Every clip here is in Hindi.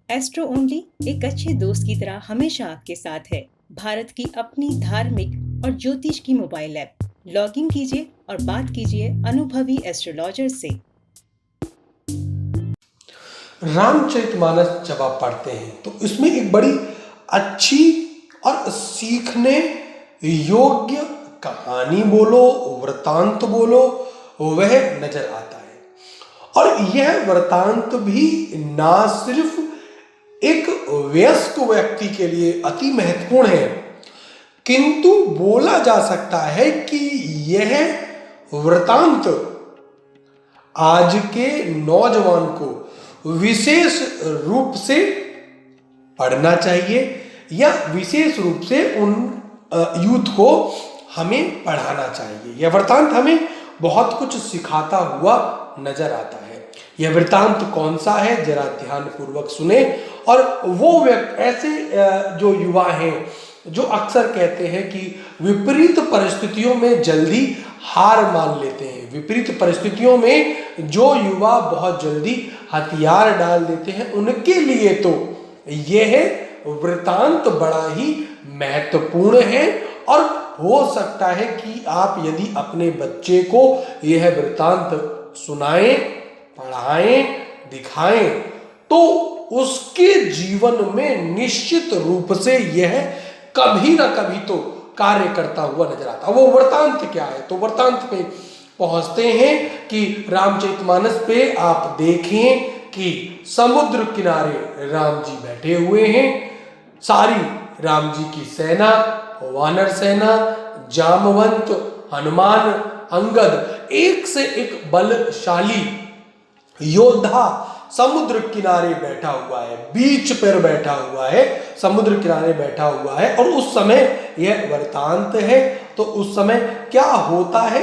एस्ट्रो ओनली एक अच्छे दोस्त की तरह हमेशा आपके साथ है। भारत की अपनी धार्मिक और ज्योतिष की मोबाइल ऐप। लॉग इन कीजिए और बात कीजिए अनुभवी एस्ट्रोलॉजर से। रामचरितमानस जब आप पढ़ते हैं तो इसमें एक बड़ी अच्छी और सीखने योग्य कहानी बोलो, वृतांत बोलो, वह नजर आता है। और यह वृतांत भी ना सिर्फ एक वयस्क व्यक्ति के लिए अति महत्वपूर्ण है, किंतु बोला जा सकता है कि यह वृतांत आज के नौजवान को विशेष रूप से पढ़ना चाहिए या विशेष रूप से उन यूथ को हमें पढ़ाना चाहिए। यह वृतांत हमें बहुत कुछ सिखाता हुआ नजर आता है। यह वृतांत कौन सा है, जरा ध्यान पूर्वक सुने। और वो व्यक्ति ऐसे जो युवा हैं जो अक्सर कहते हैं कि विपरीत परिस्थितियों में जल्दी हार मान लेते हैं, विपरीत परिस्थितियों में जो युवा बहुत जल्दी हथियार डाल देते हैं, उनके लिए तो यह वृतांत बड़ा ही महत्वपूर्ण है। और हो सकता है कि आप यदि अपने बच्चे को यह वृतांत सुनाएं, पढ़ाएं, दिखाएं, तो उसके जीवन में निश्चित रूप से यह कभी ना कभी तो कार्य करता हुआ नजर आता। वो वृतांत क्या है, तो वृतांत पे पहुंचते हैं कि रामचरितमानस पे आप देखें कि समुद्र किनारे राम जी बैठे हुए हैं। सारी राम जी की सेना, वानर सेना, जामवंत, हनुमान, अंगद, एक से एक बलशाली योद्धा समुद्र किनारे बैठा हुआ है, बीच पर बैठा हुआ है, समुद्र किनारे बैठा हुआ है। और उस समय यह वृतांत है। तो उस समय क्या होता है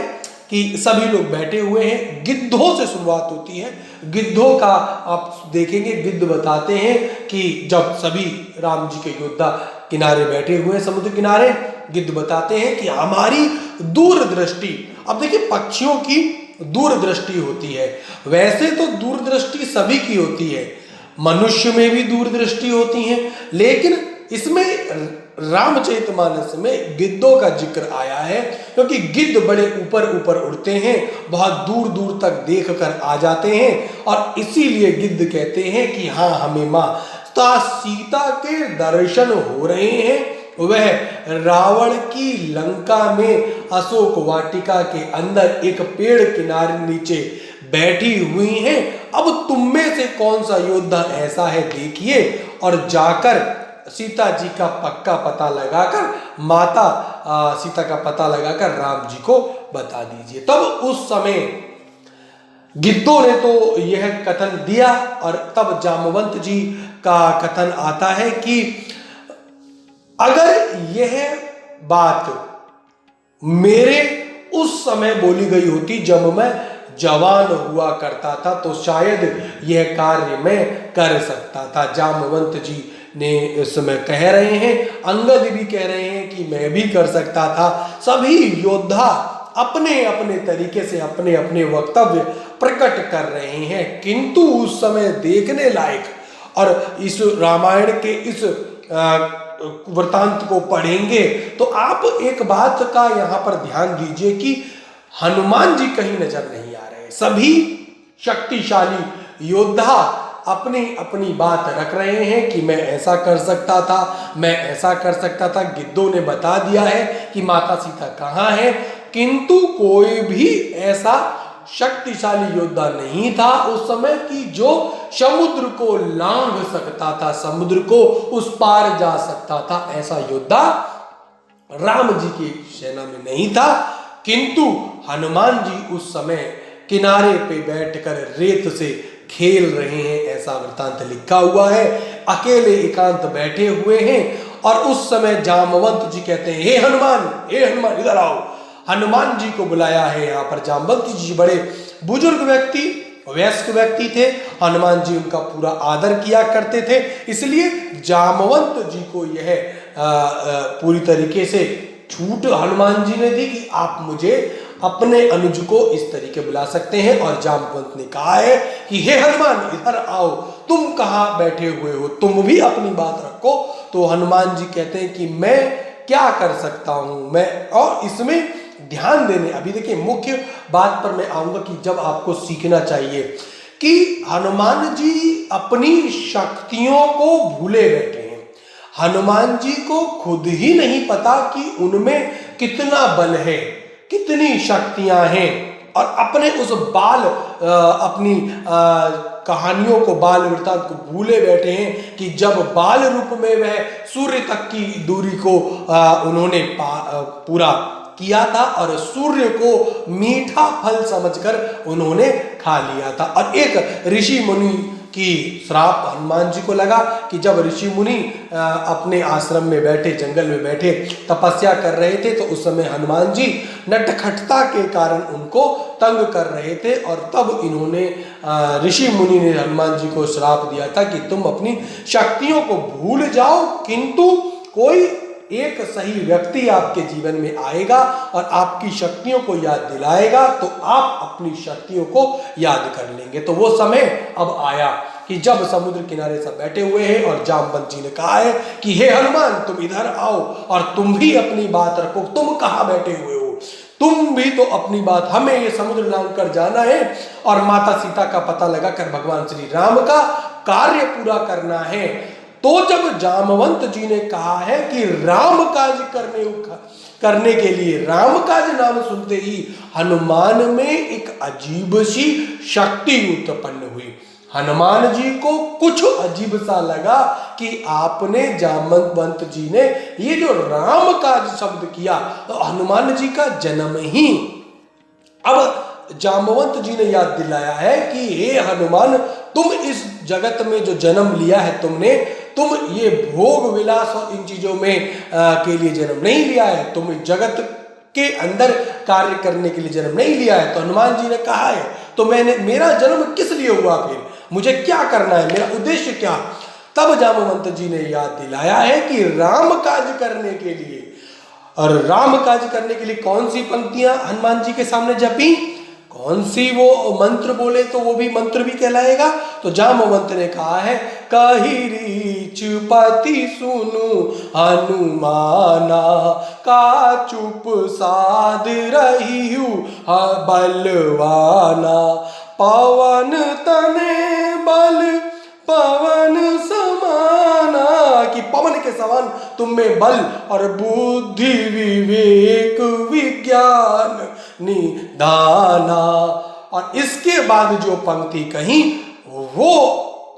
कि सभी लोग बैठे हुए हैं, गिद्धों से शुरुआत होती है। गिद्धों का आप देखेंगे, गिद्ध बताते हैं कि जब सभी राम जी के योद्धा किनारे बैठे हुए हैं समुद्र किनारे, गिद्ध बताते हैं कि हमारी दूरदृष्टि, अब देखिए पक्षियों की दूरदृष्टि होती है, वैसे तो दूरदृष्टि सभी की होती है, मनुष्य में भी दूरदृष्टि होती है, लेकिन इसमें रामचरितमानस में गिद्धों का जिक्र आया है क्योंकि गिद्ध बड़े ऊपर ऊपर उड़ते हैं, बहुत दूर दूर तक देख कर आ जाते हैं। और इसीलिए गिद्ध कहते हैं कि हाँ, हमें माँ सीता के दर्शन हो रहे हैं। वह रावण की लंका में अशोक वाटिका के अंदर एक पेड़ किनारे नीचे बैठी हुई हैं। अब तुम में से कौन सा योद्धा ऐसा है, देखिए और जाकर सीता जी का पक्का पता लगाकर, माता सीता का पता लगाकर राम जी को बता दीजिए। तब उस समय गिद्धों ने तो यह कथन दिया और तब जामवंत जी का कथन आता है कि अगर यह बात मेरे उस समय बोली गई होती जब मैं जवान हुआ करता था, तो शायद यह कार्य मैं कर सकता था। जामवंत जी ने इस समय कह रहे हैं, अंगद भी कह रहे हैं कि मैं भी कर सकता था। सभी योद्धा अपने अपने तरीके से अपने अपने वक्तव्य प्रकट कर रहे हैं, किंतु उस समय देखने लायक, और इस रामायण के इस वृतांत को पढ़ेंगे तो आप एक बात का यहां पर ध्यान दीजिए कि हनुमान जी कहीं नजर नहीं आ रहे। सभी शक्तिशाली योद्धा अपनी अपनी बात रख रहे हैं कि मैं ऐसा कर सकता था, मैं ऐसा कर सकता था। गिद्धों ने बता दिया है कि माता सीता कहाँ है, किंतु कोई भी ऐसा शक्तिशाली योद्धा नहीं था उस समय की जो समुद्र को लांघ सकता था, समुद्र को उस पार जा सकता था। ऐसा योद्धा राम जी की सेना में नहीं था, किंतु हनुमान जी उस समय किनारे पे बैठकर रेत से खेल रहे हैं, ऐसा वृतांत लिखा हुआ है। अकेले एकांत बैठे हुए हैं और उस समय जामवंत जी कहते हैं, हे हनुमान, हे हनुमान, इधर आओ। हनुमान जी को बुलाया है यहाँ पर। जामवंत जी बड़े बुजुर्ग व्यक्ति, वयस्क व्यक्ति थे, हनुमान जी उनका पूरा आदर किया करते थे, इसलिए जामवंत जी को यह पूरी तरीके से छूट हनुमान जी ने दी कि आप मुझे अपने अनुज को इस तरीके बुला सकते हैं। और जामवंत ने कहा है कि हे हनुमान इधर आओ, तुम कहाँ बैठे हुए हो, तुम भी अपनी बात रखो। तो हनुमान जी कहते हैं कि मैं क्या कर सकता हूँ मैं, और इसमें ध्यान देने, अभी देखिए मुख्य बात पर मैं आऊंगा कि जब आपको सीखना चाहिए कि हनुमान जी अपनी शक्तियों को भूले बैठे हैं। हनुमान जी को खुद ही नहीं पता कि उनमें कितना बल है, कितनी शक्तियां हैं, और अपने उस अपनी कहानियों को, बाल वृत्तांत को भूले बैठे हैं कि जब बाल रूप में वह सूर्य तक की दूरी को उन्होंने पूरा किया था और सूर्य को मीठा फल समझकर उन्होंने खा लिया था। और एक ऋषि मुनि की श्राप हनुमान जी को लगा कि जब ऋषि मुनि अपने आश्रम में बैठे, जंगल में बैठे तपस्या कर रहे थे, तो उस समय हनुमान जी नटखटता के कारण उनको तंग कर रहे थे। और तब इन्होंने ऋषि मुनि ने हनुमान जी को श्राप दिया था कि तुम अपनी शक्तियों को भूल जाओ, किंतु कोई एक सही व्यक्ति आपके जीवन में आएगा और आपकी शक्तियों को याद दिलाएगा, तो आप अपनी शक्तियों को याद कर लेंगे। तो वो समय अब आया कि जब समुद्र किनारे सब बैठे हुए हैं और जामवंत जी ने कहा है कि हे हनुमान तुम इधर आओ और तुम भी अपनी बात रखो, तुम कहाँ बैठे हुए हो, तुम भी तो अपनी बात, हमें ये समुद्र लांघ कर जाना है और माता सीता का पता लगाकर भगवान श्री राम का कार्य पूरा करना है। तो जब जामवंत जी ने कहा है कि राम काज करने के लिए, राम काज नाम सुनते ही हनुमान में एक अजीब सी शक्ति उत्पन्न हुई। हनुमान जी को कुछ अजीब सा लगा कि आपने, जामवंत जी ने ये जो राम काज शब्द किया, तो हनुमान जी का जन्म ही, अब जामवंत जी ने याद दिलाया है कि हे हनुमान तुम इस जगत में जो जन्म लिया है तुमने, तुम ये भोग विलास और इन चीजों में के लिए जन्म नहीं लिया है, तुम इस जगत के अंदर कार्य करने के लिए जन्म नहीं लिया है। तो हनुमान जी ने कहा है तो मेरा जन्म किस लिए हुआ, फिर मुझे क्या करना है, मेरा उद्देश्य क्या। तब जामवंत जी ने याद दिलाया है कि राम काज करने के लिए, और राम काज करने के लिए कौन सी पंक्तियां हनुमान जी के सामने जपी, कौन सी वो मंत्र बोले तो वो भी मंत्र भी कहलाएगा। तो जामवंत ने कहा है कही रीच पति सुनु हनुमाना, का चुप साध रही हूँ बलवाना, पवन तने बल पवन समाना, कि पवन के समान तुम में बल और बुद्धि विवेक विज्ञान निधाना। और इसके बाद जो पंक्ति कही वो,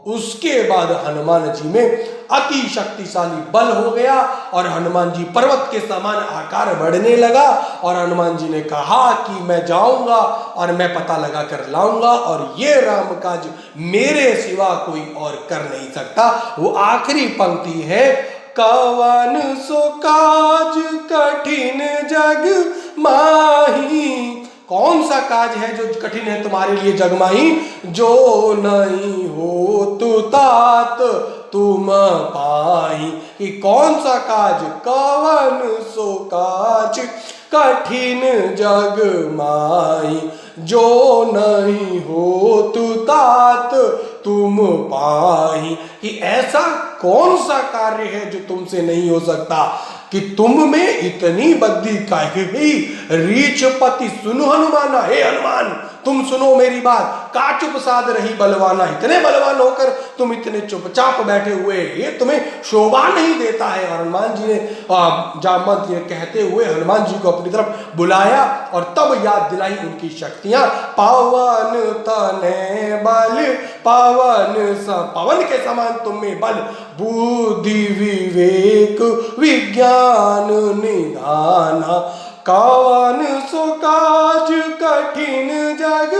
उसके बाद हनुमान जी में अति शक्तिशाली बल हो गया और हनुमान जी पर्वत के समान आकार बढ़ने लगा। और हनुमान जी ने कहा कि मैं जाऊंगा और मैं पता लगा कर लाऊंगा, और ये राम काज मेरे सिवा कोई और कर नहीं सकता। वो आखिरी पंक्ति है, कवन सो काज कठिन जग माही, कौन सा काज है जो कठिन है तुम्हारे लिए जग माही, जो नहीं हो तु तात तुम पाई, कि कौन सा काज, कवन सो काज कठिन जग माही, जो नहीं हो तु तात तुम पाही, कि ऐसा कौन सा कार्य है जो तुमसे नहीं हो सकता, कि तुम में इतनी बुद्धि काहे ही, रीछ पति सुनो हनुमाना, हे हनुमान तुम सुनो मेरी बात, का चुप साध रही बलवाना, इतने बलवान होकर तुम इतने चुपचाप बैठे हुए, ये तुम्हें शोभा नहीं देता है। और हनुमान जी ने, जामवंत जी ने कहते हुए हनुमान जी को अपनी तरफ बुलाया और तब याद दिलाई उनकी शक्तियां, पवन तने बल पवन पवन के समान तुम में बल बुद्धि विवेक विज्ञान निधाना, कवन सो काज कठिन जग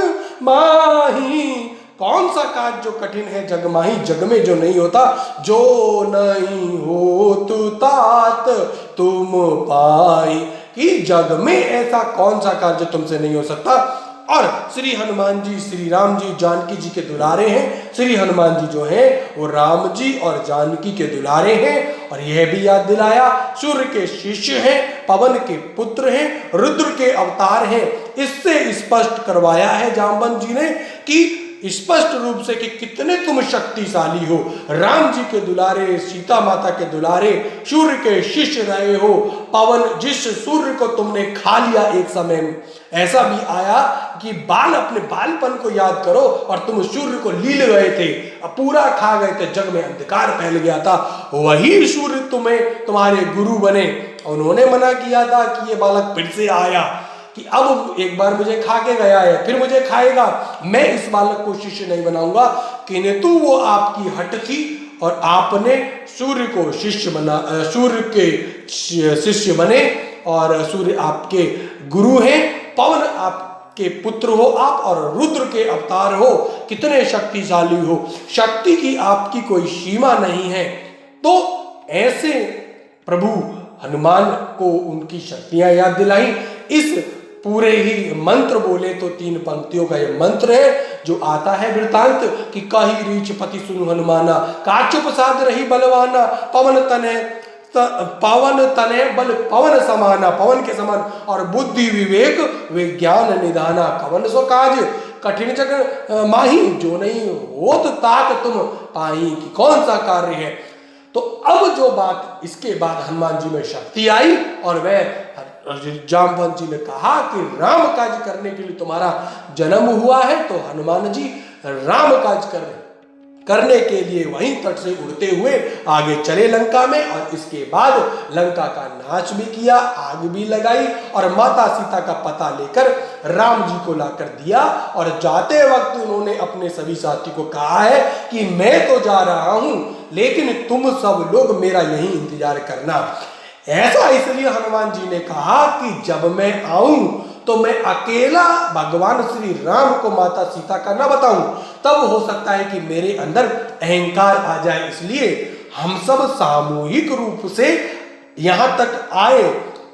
माही, कौन सा काज जो कठिन है जग माही, जग में जो नहीं होता, जो नहीं हो तु तात तुम पाई, कि जग में ऐसा कौन सा कार्य तुमसे नहीं हो सकता। और श्री हनुमान जी, श्री राम जी जानकी जी के दुलारे हैं। श्री हनुमान जी जो हैं वो राम जी और जानकी के दुलारे हैं। और यह भी याद दिलाया सूर्य के शिष्य हैं, पवन के पुत्र हैं, रुद्र के अवतार हैं। इससे स्पष्ट करवाया है जामवंत जी ने कि स्पष्ट रूप से कि कितने तुम शक्तिशाली हो। राम जी के दुलारे, सीता माता के दुलारे, सूर्य के शिष्य रहे हो। पवन, जिस सूर्य को तुमने खा लिया एक समय में, ऐसा भी आया कि अपने बालपन को याद करो और तुम सूर्य को लील गए थे, पूरा खा गए थे, जग में अंधकार फैल गया था। वही सूर्य तुम्हारे गुरु बने। उन्होंने मना किया था कि ये बालक फिर से आया कि अब एक बार मुझे खा के गया है, फिर मुझे खाएगा, मैं इस बालक को शिष्य नहीं बनाऊंगा। किंतु वो आपकी हट थी और आपने सूर्य को शिष्य बना, सूर्य के शिष्य बने और सूर्य आपके गुरु हैं। पवन आपके पुत्र हो आप और रुद्र के अवतार हो। कितने शक्तिशाली हो, शक्ति की आपकी कोई सीमा नहीं है। तो ऐसे प्रभु हनुमान को उनकी शक्तियां याद दिलाई। इस पूरे ही मंत्र बोले तो 3 पंक्तियों का ये मंत्र है जो आता है वृतांत कि कही रीछ पति सुनु हनुमाना, काचुप साध रही बलवाना, पवन तने बल पवन समाना, पवन के समान, और बुद्धि विवेक विज्ञान निधाना, कवन सो काज कठिन जग माही, जो नहीं होत ताक तुम पाई, कि कौन सा कार्य है। तो अब जो बात, इसके बाद हनुमान जी में शक्ति आई और वह जामवंत जी ने कहा कि राम काज करने के लिए तुम्हारा जन्म हुआ है। तो हनुमान जी राम काज करने के लिए वहीं तट से उड़ते हुए आगे चले लंका में, और इसके बाद लंका का नाश भी किया, आग भी लगाई और माता सीता का पता लेकर राम जी को लाकर दिया। और जाते वक्त उन्होंने अपने सभी साथी को कहा है कि मैं तो जा रहा हूं, लेकिन तुम सब लोग मेरा यहीं इंतजार करना। ऐसा इसलिए हनुमान जी ने कहा कि जब मैं आऊं तो मैं अकेला भगवान श्री राम को माता सीता का ना बताऊं, तब हो सकता है कि मेरे अंदर अहंकार आ जाए। इसलिए हम सब सामूहिक रूप से यहां तक आए।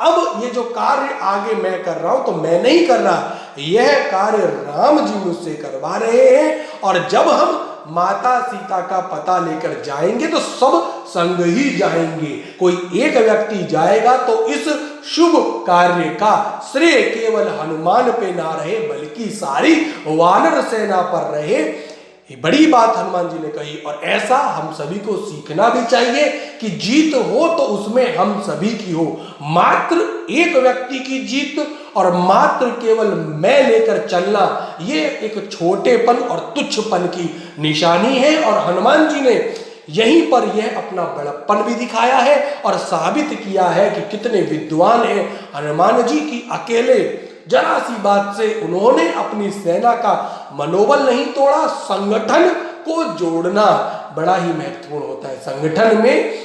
अब ये जो कार्य आगे मैं कर रहा हूं तो मैं नहीं कर रहा, यह कार्य राम जी मुझसे करवा रहे हैं। और जब हम माता सीता का पता लेकर जाएंगे तो सब संग ही जाएंगे, कोई एक व्यक्ति जाएगा तो इस शुभ कार्य का श्रेय केवल हनुमान पे ना रहे बल्कि सारी वानर सेना पर रहे। ये बड़ी बात हनुमान जी ने कही और ऐसा हम सभी को सीखना भी चाहिए कि जीत हो तो उसमें हम सभी की हो। मात्र एक व्यक्ति की जीत और मात्र केवल मैं लेकर चलना, ये एक छोटेपन और तुच्छपन की निशानी है। और हनुमान जी ने यहीं पर यह अपना बड़प्पन भी दिखाया है और साबित किया है कि कितने विद्वान हैं हनुमान जी की। अकेले जरा सी बात से उन्होंने अपनी सेना का मनोबल नहीं तोड़ा। संगठन को जोड़ना बड़ा ही महत्वपूर्ण होता है। संगठन में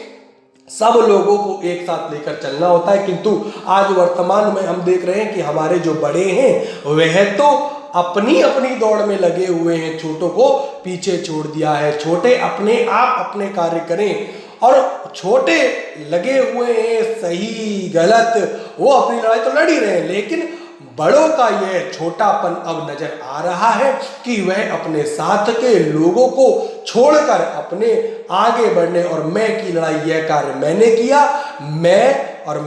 सब लोगों को एक साथ लेकर चलना होता है, किंतु आज वर्तमान में हम देख रहे हैं कि हमारे जो बड़े हैं वह तो अपनी अपनी दौड़ में लगे हुए हैं, छोटों को पीछे छोड़ दिया है। छोटे अपने आप अपने कार्य करें और छोटे लगे हुए हैं सही गलत, वो अपनी लड़ाई तो लड़ ही रहे हैं, लेकिन बड़ों का यह छोटापन अब नजर आ रहा है कि वह अपने साथ के लोगों को छोड़कर अपने आगे बढ़ने और मैं की लड़ाई, यह कार्य मैंने किया, मैं और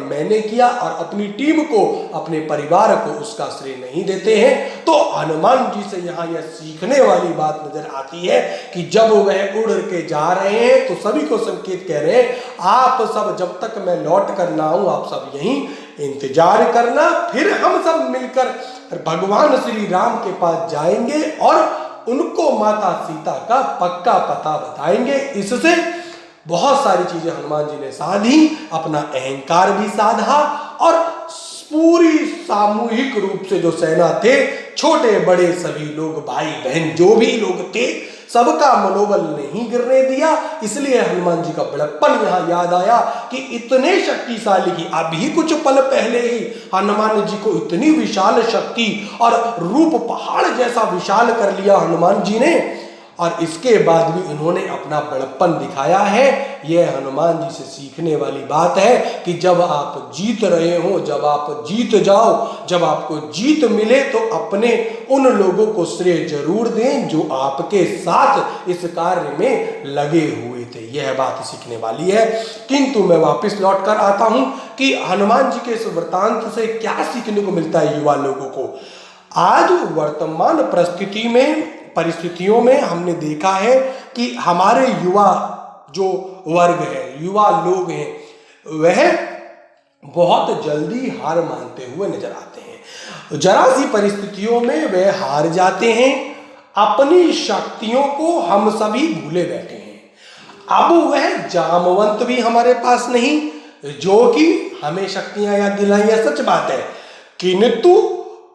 मैंने किया, और अपनी टीम को, अपने परिवार को उसका श्रेय नहीं देते हैं। तो हनुमान जी से यहाँ यह सीखने वाली बात नजर आती है कि जब वह उड़ के जा रहे हैं तो सभी को संकेत कह रहे हैं, आप सब जब तक मैं लौट कर ना आऊं आप सब यहीं इंतजार करना, फिर हम सब मिलकर भगवान श्री राम के पास जाएंगे और उनको माता सीता का पक्का पता बताएंगे। इससे बहुत सारी चीजें हनुमान जी ने साधी, अपना अहंकार भी साधा और पूरी सामूहिक रूप से जो सेना थे, छोटे बड़े सभी लोग, भाई बहन जो भी लोग थे, सबका मनोबल नहीं गिरने दिया। इसलिए हनुमान जी का बड़प्पन यहाँ याद आया कि इतने शक्तिशाली की अभी कुछ पल पहले ही हनुमान जी को इतनी विशाल शक्ति और रूप पहाड़ जैसा विशाल कर लिया हनुमान जी ने। और इसके बाद भी इन्होंने अपना बड़प्पन दिखाया है। यह हनुमान जी से सीखने वाली बात है कि जब आप जीत रहे हो, जब आप जीत जाओ, जब आपको जीत मिले तो अपने उन लोगों को श्रेय जरूर दें जो आपके साथ इस कार्य में लगे हुए थे। यह बात सीखने वाली है। किंतु मैं वापस लौट कर आता हूं कि हनुमान जी के इस वृतांत से क्या सीखने को मिलता है युवा लोगों को। आज वर्तमान परिस्थितियों में हमने देखा है कि हमारे युवा जो वर्ग है, युवा लोग हैं, वह बहुत जल्दी हार मानते हुए नजर आते हैं। जरा सी परिस्थितियों में वह हार जाते हैं। अपनी शक्तियों को हम सभी भूले बैठे हैं। अब वह जामवंत भी हमारे पास नहीं जो कि हमें शक्तियां याद दिलाएं, यह सच बात है। किंतु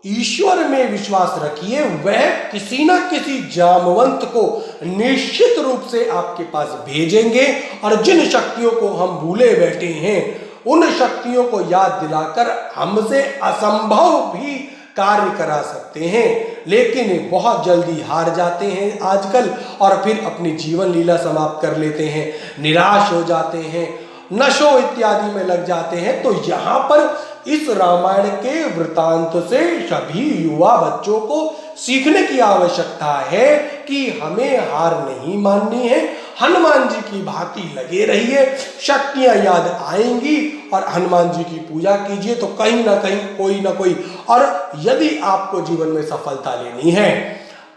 ईश्वर में विश्वास रखिए, वह किसी ना किसी जामवंत को निश्चित रूप से आपके पास भेजेंगे और जिन शक्तियों को हम भूले बैठे हैं उन शक्तियों को याद दिलाकर हमसे असंभव भी कार्य करा सकते हैं। लेकिन बहुत जल्दी हार जाते हैं आजकल और फिर अपनी जीवन लीला समाप्त कर लेते हैं, निराश हो जाते हैं, नशों इत्यादि में लग जाते हैं। तो यहाँ पर इस रामायण के वृतांत से सभी युवा बच्चों को सीखने की आवश्यकता है कि हमें हार नहीं माननी है। हनुमान जी की भांति लगे रहिए, शक्तियां याद आएंगी और हनुमान जी की पूजा कीजिए तो कहीं ना कहीं कोई ना कोई। और यदि आपको जीवन में सफलता लेनी है,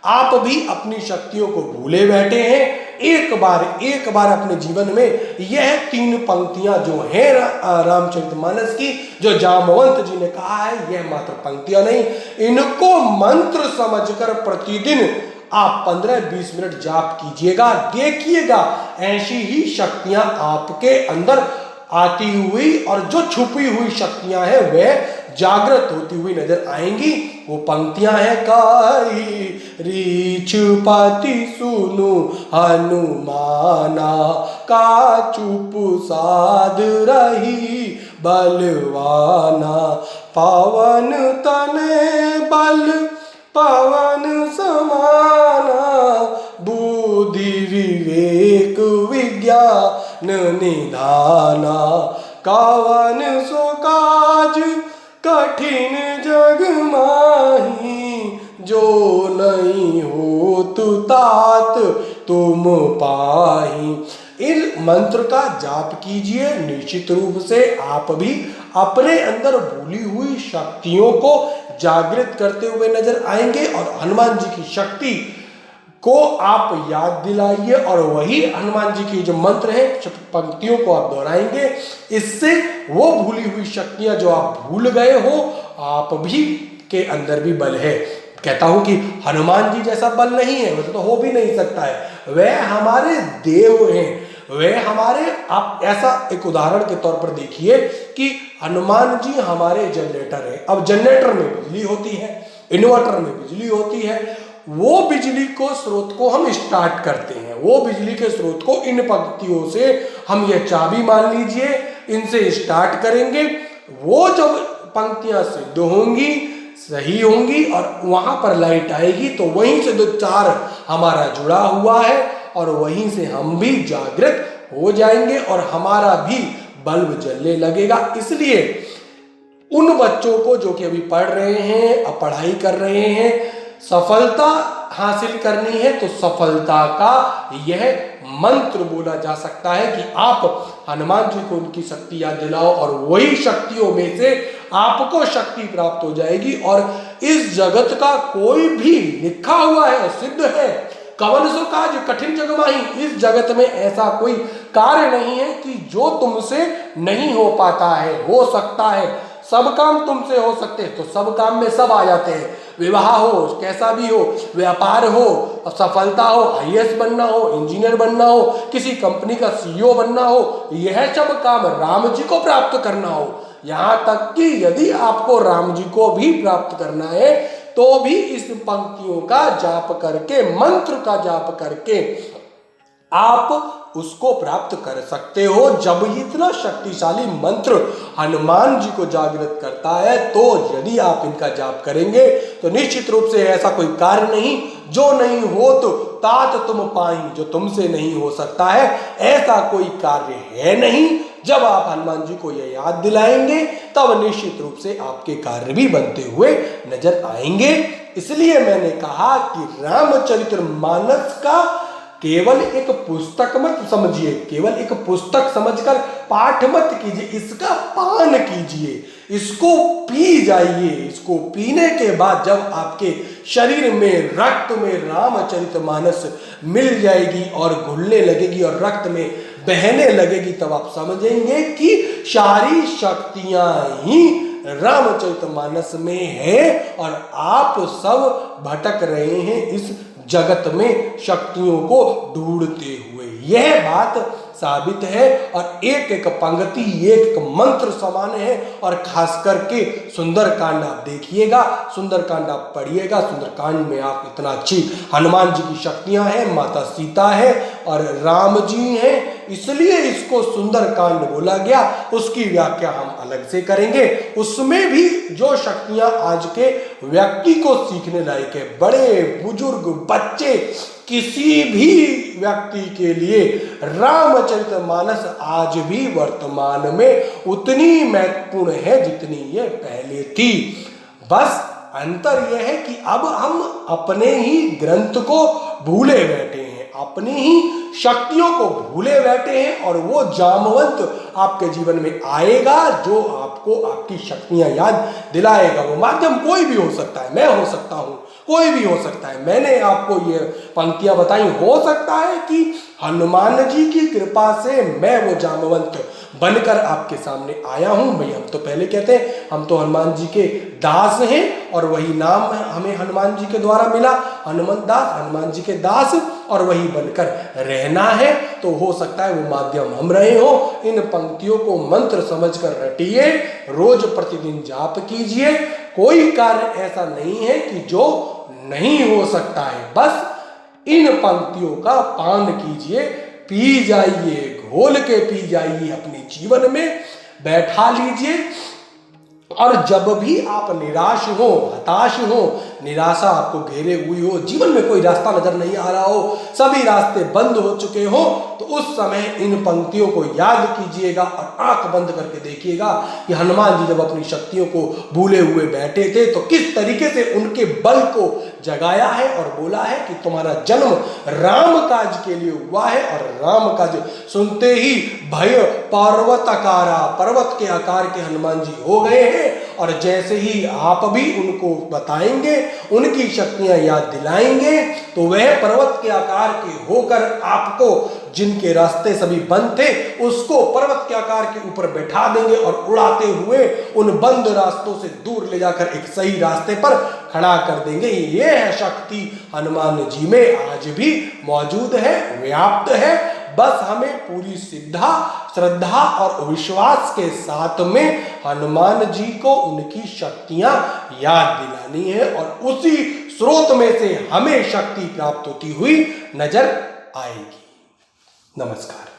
आप भी अपनी शक्तियों को भूले बैठे हैं, एक बार अपने जीवन में यह 3 पंक्तियां जो हैं रामचरितमानस की, जो जामवंत जी ने कहा है, यह मात्र पंक्तियां नहीं, इनको मंत्र समझकर प्रतिदिन आप 15-20 मिनट जाप कीजिएगा। देखिएगा ऐसी ही शक्तियां आपके अंदर आती हुई और जो छुपी हुई शक्तियां हैं वह जागृत होती हुई नजर आएंगी। वो पंक्तियां हैं, काई रीछ पति सुनु हनुमाना, का चुप साध रही बलवाना, पवन तने बल पवन समाना, बुद्धि विवेक विज्ञान निधाना, कवन सो काज कठिन जग माही, जो नहीं हो तु तात तुम पाही। इस मंत्र का जाप कीजिए, निश्चित रूप से आप भी अपने अंदर भूली हुई शक्तियों को जागृत करते हुए नजर आएंगे और हनुमान जी की शक्ति को आप याद दिलाइए और वही हनुमान जी की जो मंत्र है पंक्तियों को आप दोहराएंगे। इससे वो भूली हुई शक्तियां जो आप भूल गए हो, आप भी के अंदर भी बल है। कहता हूं कि हनुमान जी जैसा बल नहीं है, वैसे तो हो भी नहीं सकता है। वह हमारे देव हैं, वह हमारे, आप ऐसा एक उदाहरण के तौर पर देखिए कि हनुमान जी हमारे जनरेटर है। अब जनरेटर में बिजली होती है, इन्वर्टर में बिजली होती है, वो बिजली को स्रोत को हम स्टार्ट करते हैं। वो बिजली के स्रोत को इन पंक्तियों से हम ये चाबी मान लीजिए, इनसे स्टार्ट करेंगे। वो जब पंक्तियां सिद्ध होंगी, सही होंगी और वहां पर लाइट आएगी तो वहीं से 2-4 हमारा जुड़ा हुआ है और वहीं से हम भी जागृत हो जाएंगे और हमारा भी बल्ब जलने लगेगा। इसलिए उन बच्चों को जो कि अभी पढ़ रहे हैं, अब पढ़ाई कर रहे हैं, सफलता हासिल करनी है तो सफलता का यह मंत्र बोला जा सकता है कि आप हनुमान जी को उनकी शक्ति याद दिलाओ और वही शक्तियों में से आपको शक्ति प्राप्त हो जाएगी। और इस जगत का कोई भी लिखा हुआ है, सिद्ध है, कवन सो काज कठिन जग माही, इस जगत में ऐसा कोई कार्य नहीं है कि जो तुमसे नहीं हो पाता है, हो सकता है। सब काम तुमसे हो सकते हैं तो सब काम में सब आ जाते हैं। विवाह हो, कैसा भी हो, व्यापार हो, सफलता हो, आईएएस बनना हो, इंजीनियर बनना हो, किसी कंपनी का सीईओ बनना हो, यह सब काम राम जी को प्राप्त करना हो। यहाँ तक कि यदि आपको राम जी को भी प्राप्त करना है तो भी इस पंक्तियों का जाप करके, मंत्र का जाप करके आप उसको प्राप्त कर सकते हो। जब इतना शक्तिशाली मंत्र हनुमान जी को जागृत करता है तो यदि आप इनका जाप करेंगे तो निश्चित रूप से ऐसा कोई कार्य नहीं जो नहीं हो तो तात तुम पाई, जो तुमसे नहीं हो सकता है ऐसा कोई कार्य है नहीं। जब आप हनुमान जी को यह याद दिलाएंगे तब निश्चित रूप से आपके कार्य भी बनते हुए नजर आएंगे। इसलिए मैंने कहा कि रामचरितमानस का केवल एक पुस्तक मत समझिए, केवल एक पुस्तक समझकर पाठ मत कीजिए, इसका पान कीजिए, इसको पी जाइए। इसको पीने के बाद जब आपके शरीर में, रक्त में रामचरितमानस मिल जाएगी और घुलने लगेगी और रक्त में बहने लगेगी, तब आप समझेंगे कि सारी शक्तियां ही रामचरितमानस में है और आप सब भटक रहे हैं इस जगत में शक्तियों को ढूंढते हुए। यह बात साबित है और एक एक पंक्ति एक एक मंत्र समान है। और खास करके सुंदरकांड आप देखिएगा, सुंदरकांड आप पढ़िएगा, सुंदरकांड में आप इतना अच्छी हनुमान जी की शक्तियां हैं, माता सीता है और राम जी हैं, इसलिए इसको सुंदरकांड बोला गया। उसकी व्याख्या हम अलग से करेंगे। उसमें भी जो शक्तियां आज के व्यक्ति को सीखने लायक है, बड़े बुजुर्ग बच्चे किसी भी व्यक्ति के लिए रामचरितमानस आज भी वर्तमान में उतनी महत्वपूर्ण है जितनी ये पहले थी। बस अंतर यह है कि अब हम अपने ही ग्रंथ को भूले बैठे हैं, अपनी ही शक्तियों को भूले बैठे हैं और वो जामवंत आपके जीवन में आएगा जो आपको आपकी शक्तियां याद दिलाएगा। वो माध्यम कोई भी हो सकता है, मैं हो सकता हूं, कोई भी हो सकता है। मैंने आपको ये पंक्तियां बताई, हो सकता है कि हनुमान जी की कृपा से मैं वो जामवंत बनकर आपके सामने आया हूं। भाई हम तो पहले कहते हैं हम तो हनुमान जी के दास हैं और वही नाम हमें हनुमान जी के द्वारा मिला, हनुमान दास, हनुमान जी के दास, और वही बनकर रहना है। तो हो सकता है वो माध्यम हम रहे हो। इन पंक्तियों को मंत्र समझकर रटिए, रोज प्रतिदिन जाप कीजिए। कोई कार्य ऐसा नहीं है कि जो नहीं हो सकता है। बस इन पंक्तियों का पान कीजिए, पी जाइए, घोल के पी जाइए, अपने जीवन में बैठा लीजिए। और जब भी आप निराश हो, हताश हो, निराशा आपको घेरे हुई हो, जीवन में कोई रास्ता नजर नहीं आ रहा हो, सभी रास्ते बंद हो चुके हो, तो उस समय इन पंक्तियों को याद कीजिएगा और आंख बंद करके देखिएगा कि हनुमान जी जब अपनी शक्तियों को भूले हुए बैठे थे तो किस तरीके से उनके बल को जगाया है और बोला है कि तुम्हारा जन्म राम काज के लिए हुआ है। और राम काज सुनते ही भय पर्वताकारा, पर्वत के आकार के हनुमान जी हो गए हैं। और जैसे ही आप भी उनको बताएंगे, उनकी शक्तियां याद दिलाएंगे, तो वह पर्वत के आकार के होकर आपको जिनके रास्ते सभी बंद थे उसको पर्वत के आकार के ऊपर बैठा देंगे और उड़ाते हुए उन बंद रास्तों से दूर ले जाकर एक सही रास्ते पर खड़ा कर देंगे। ये है शक्ति हनुमान जी में आज भी मौजूद है, व्याप्त है। बस हमें पूरी श्रद्धा और विश्वास के साथ में हनुमान जी को उनकी शक्तियां याद दिलानी है और उसी स्रोत में से हमें शक्ति प्राप्त होती हुई नजर आएगी। नमस्कार।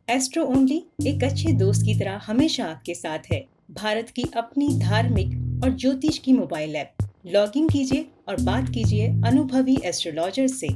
एस्ट्रो ओनली एक अच्छे दोस्त की तरह हमेशा आपके साथ है। भारत की अपनी धार्मिक और ज्योतिष की मोबाइल ऐप। लॉगिन कीजिए और बात कीजिए अनुभवी एस्ट्रोलॉजर से।